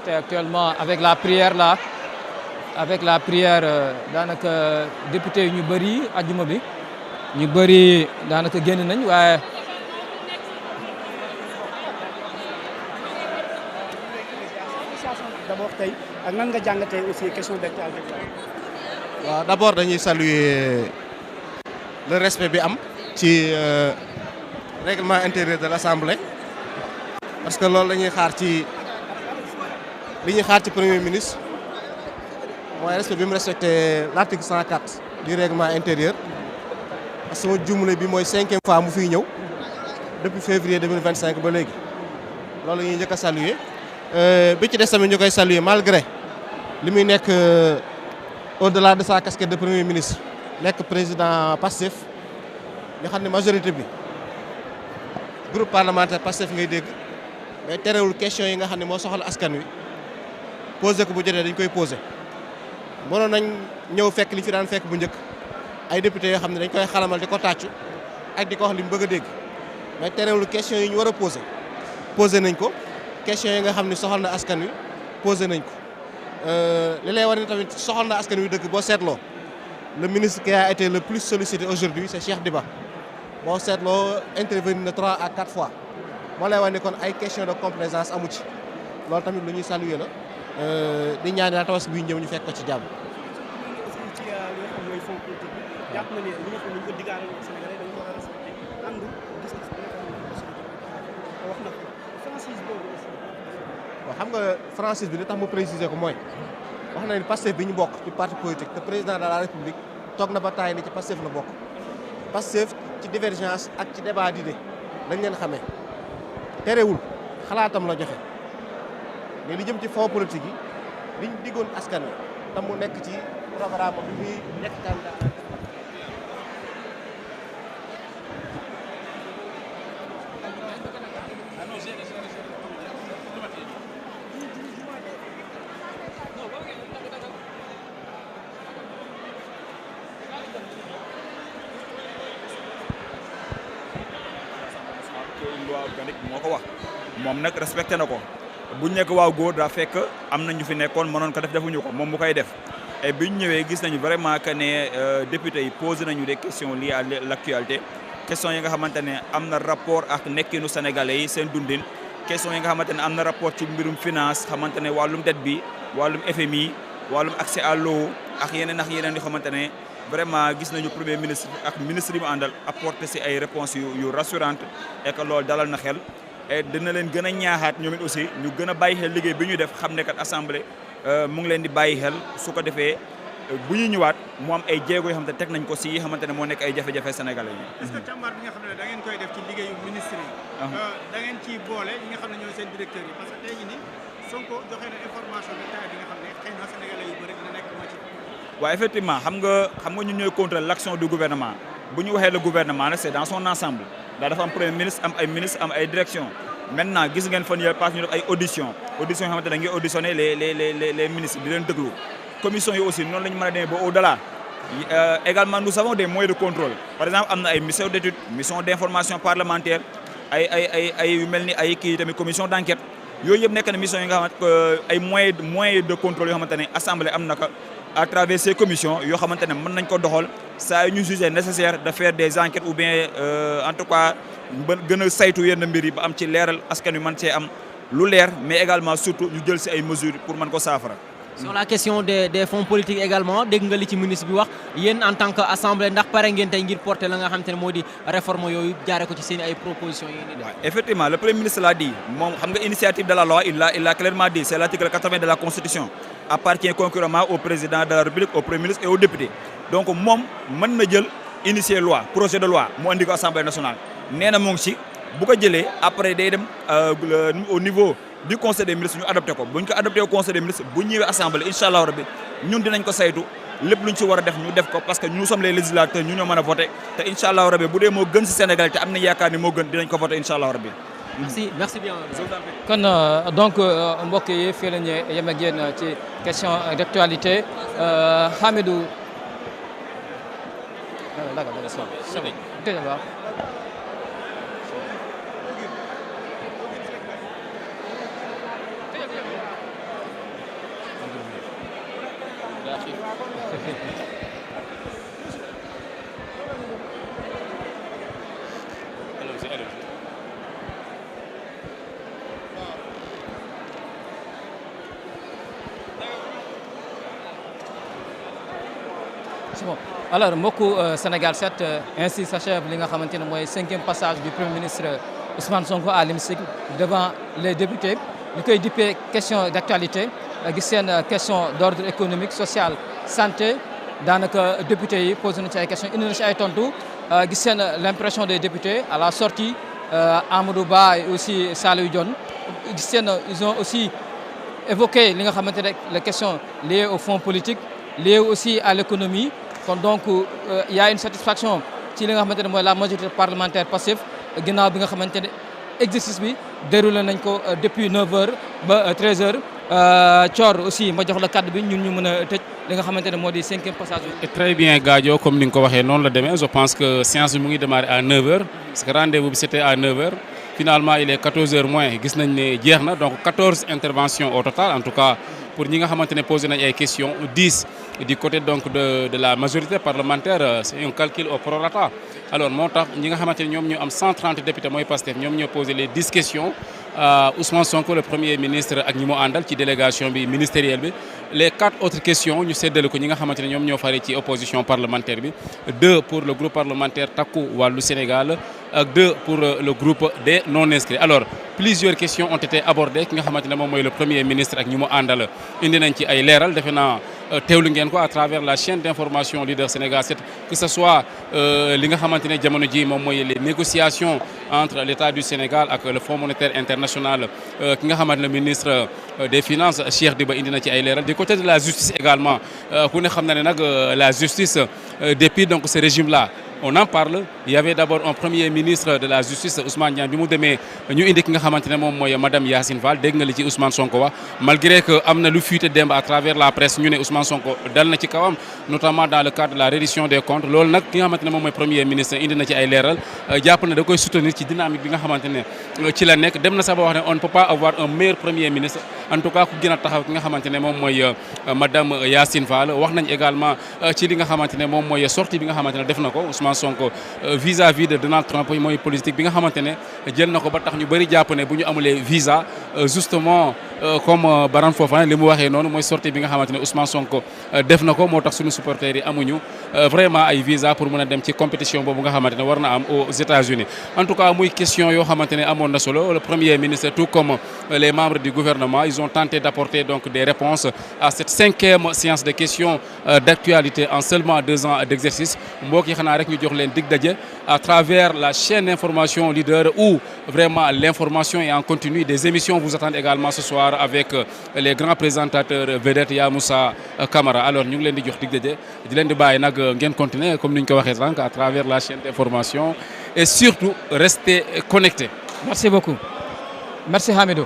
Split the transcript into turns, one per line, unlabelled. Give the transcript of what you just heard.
te actuellement avec la prière là avec la prière daanaka député yu ñu bëri ajjuma bi ñu bëri daanaka génn nañ waaye
d'abord tey ak nan nga jàngatee aussi question d'actualité.
waaw d'abord dañuy saluer le respect bi am ci règlement intérieur de l'Assemblée parce que loolu la ñuy xaar ci premier ministre mooy respect bi mu respecté l'article 104 du règlement intérieur parce que sama jumle bi mooy 5e fois mu fiy ñëw depuis février 2025 ba léegi loolu la ñuy njëkk a saluer bi ci des tamit ñu koy saluer malgré li muy nekk au-delà de sa casquette de premier ministre nekk président Pastef nga xam ne majorité bi groupe parlementaire Pastef ngay dégg mais terewul question yi nga xam ne moo soxal askan wi posé ko bu jotee dañ koy posé mënoon nañ ñëw fekk li fi daan fekk bu njëkk ay députés yoo xam ne dañ koy xalamal di ko tàccu ak di ko wax li mu bëgg a dégg mais terewul question yi ñu war a posé nañ ko question yi nga xam ne soxal na askan wi posé nañ ko li lay war ni tamit soxal na askan wi dëgg boo seetloo le ministre qui a été le plus sollicité aujourd'hui c'est Cheikh Diba boo seetloo intervenir na 3 à 4 fois moo lay wax ne kon ay question de complaisance amu ci loolu tamit lu ñuy saluer la di ñaan daal tabaski bi ñëw ñu fekk ko ci jàmm. waaw xam nga Francis bi li tax mu préciser ko mooy wax na ni Pastef bi ñu bokk ci parti politique te président de la République toog na ba taay ni ci Pastef la bokk Pastef ci divergence ak ci débat d'idées lañ leen xamee terewul xalaatam la joxe mais li jëm ci fonds politique yi liñ diggoon askan wi te mu nekk ci programme bi muy nekk candidat.
loi organique moo ko wax moom nag respecté na ko bu ñu nekk waaw góor daa fekk am na ñu fi nekkoon mënoon ko def defuñu ko moom mu koy def et bi ñu ñëwee gis nañu vraiment que ne député yi posé nañu des questions liées à l'actualité questions yi nga xamante ne am na rapport ak nekkinu sénégalais yi seen dundin questions yi nga xamante ne am na rapport ci mbirum finance xamante ne wàllum dette bi wàllum FMI wàllum accès à l'eau ak yeneen yoo xamante ne vraiment gis nañu premier ministre ak ministre yi mu àndal apporter ci ay réponses yu rassurantes et que loolu dalal na xel et dina leen gën a ñaaxaat ñoom it aussi ñu gën a bàyyi xel liggéey bi ñu def xam ne kat assemblée mu ngi leen di bàyyi xel su ko defee bu ñuy ñëwaat mu am ay jéego yoo xamante ne teg nañ ko ci yi xamante ne moo nekk ay jafe-jafe sénégalais yi.
est-ce que càmbar bi nga xam ne da ngeen koy def ci liggéeyu ministre yi. da ngeen ciy boole ñi nga xam ne ñooy seen directeurs yi parce que tey jii nii Sonko joxe na information de taille bi nga xam ne xëy na sénégalais yu bëri dina nekk moo ci.
waaw effectivement xam nga ñun ñooy contrôler l'action du gouvernement bu ñu waxee le gouvernement nag c'est dans son ensemble daa dafa am premier ministre am ay ministre am ay direction maintenant gis ngeen fan yii passe ñu def ay audition yoo xamante ne dañuy auditionner les ministres di leen déglu commission yi aussi noonu la ñu mën a demee ba au-delà également nous avons des moyens de contrôle par exemple am na ay mission d'étude mission d'information parlementaire ay yu mel ni ay kii tamit commission d'enquête yooyu yëpp nekk na mission yi nga xamante ay moyens de contrôle yoo xamante ne assemblée am na ko à travers ces commissions yoo xamante ne mën nañ ko doxal saa yu ñu jugé nécessaire de faire des enquêtes ou bien en tout cas gën a saytu yenn mbir yi ba am ci leeral askan wi mën cee am lu leer mais également surtout ñu jël ci ay mesures pour mën ko saafara.
sur la question des fonds politiques également dégg nga li ci ministre bi wax yéen en tant que assemblée ndax pare ngeen tey ngir porter la nga xamante ne moo di réforme yooyu jaare ko ci seen ay propositions yi.
waaw effectivement le premier ministre l'a dit moom xam nga initiative de la loi il l'a clairement dit c'est l'article 80 de la constitution appartient concurremment au président de la République au premier ministre et aux députés donc moom mën na jël initier loi projet de loi mu andi ko assemblée nationale nee na mu ngi ci bu ko jëlee après day dem au niveau du conseil des ministres ñu adopté ko bu ñu ko adopté au conseil des ministres bu ñëwee assemblée incha allah rabbi ñun dinañ ko saytu lépp lu ñu ci war a def ñu def ko parce que nous sommes les législateurs ñu ñoo mën a voté te incha allah rabbi bu dee moo gën ci Sénégal te am na yaakaar ni moo gën dinañ ko voté incha allah rabbi.
merci bien.
kon donc mbokk yi fii la ñu yem ak yéen ci question d'actualité Hamidou. C'est bon. Alors mbokku Sénégal 7 ainsi s'achève li nga xamante ne mooy 5e passage du Premier ministre Ousmane Sonko à l'hémicycle devant les députés ñu koy dippee question d'actualité gis seen question d'ordre économique social santé daanaka députés yi posé nañu ci ay questions indi na ci ay tontu gis seen l'impression des députés à la sortie Amadou Ba et aussi Saliou Dione gis seen ils ont aussi évoqué li nga xamante ne les questions liées au fonds politique liées aussi à l'économie kon donc il y a une satisfaction ci li nga xamante ne mooy la majorité parlementaire passive ginnaaw bi nga xamante ne exercice bi déroulé nañ ko depuis 9h ba 13h Thior aussi ma jox la kàddu bi ñun ñu mën a tëj li nga xamante ne moo di 5e passage bi.
Très bien Gadio comme ni nga ko waxee noonu la demee je pense que séance bi mu ngi démarrer à 9h parce que rendez-vous bi c'était à 9h finalement il est 14h moins gis nañ ne jeex na donc 14 interventions au total en tout cas pour ñi nga xamante ne posé nañ ay questions 10 du côté donc de la majorité parlementaire c'est un calcul au prorata alors moo tax ñi nga xamante ne ñoom ñoo am 130 députés mooy Pastef ñoom ñoo posé les 10 questions Ousmane Sonko le premier ministre ak ñi mu àndal ci délégation bi ministérielle bi les 4 autres questions ñu séddale ko ñi nga xamante ne ñoom ñoo faree ci opposition parlementaire bi 2 pour le groupe parlementaire Takku Wallu Sénégal ak 2 pour le groupe des non-inscrits alors plusieurs questions ont été abordées ki nga xamante ne moom mooy le premier ministre ak ñi mu àndal indi nañ ci ay leeral defe naa teewlu ngeen ko à travers la chaîne d'information Leader Sénégal 7 que ce soit li nga xamante ne jamono ji moom mooy les négociations entre l'État du Sénégal ak le Fonds monétaire international ki nga xamante ne ministre des finances Cheikh Diba indi na ci ay leeral du côté de la justice également ku ne xam na ne nag la justice depuis donc ce régime là on en parle il y avait d'abord un premier ministre de la justice Ousmane Diagne bi mu demee ñu indi ki nga xamante ne moom mooy madame Yacine Fall dégg nga li ci Ousmane Sonko wax malgré que am na lu fuité démb à travers la presse ñu ne Ousmane Sonko dal na ci kawam notamment dans le cadre de la reddition des comptes loolu nag ki nga xamante ne moom mooy premier ministre indi na ci ay leeral jàpp na da koy soutenir ci dynamique bi nga xamante ne ci la nekk dem na sax ba wax ne on ne peut pas avoir un meilleur premier ministre en tout cas ku gën a taxaw ki nga xamante ne moom mooy madame Yacine Fall wax nañ également ci li nga xamante ne moom mooy sortie bi nga xamante ne def na ko Ousmane Sonko vis-à-vis de Donald Trump mooy politique bi nga xamante ne jël na ko ba tax ñu bëri jàpp ne bu ñu amulee visa justement comme Baran Fofana li mu waxee noonu mooy sortie bi nga xamante ne Ousmane Sonko def na ko moo tax suñu supporters yi amuñu vraiment ay visa pour mën a dem ci compétition boobu nga xamante ne war na am aux États-Unis en tout cas muy question yoo xamante ne amoon na solo le premier ministre tout comme les membres du gouvernement ils ont tenté d'apporter donc des réponses à cette 5e séance de questions d'actualité en seulement 2 ans d'exercice mbokk yi xanaa rek ñu jox leen dig daje à travers la chaîne d'information Leader où vraiment l'information est en continu des émissions vous attendent également ce soir avec les grands présentateurs vedettes Ya Moussa Camara alors ñu ngi leen di jox dig daje di leen di bàyyi nag ngeen continuer comme ni ñu ko waxee sànq à travers la chaîne d'information et surtout restez connectés.
Merci beaucoup. Merci Hamidou.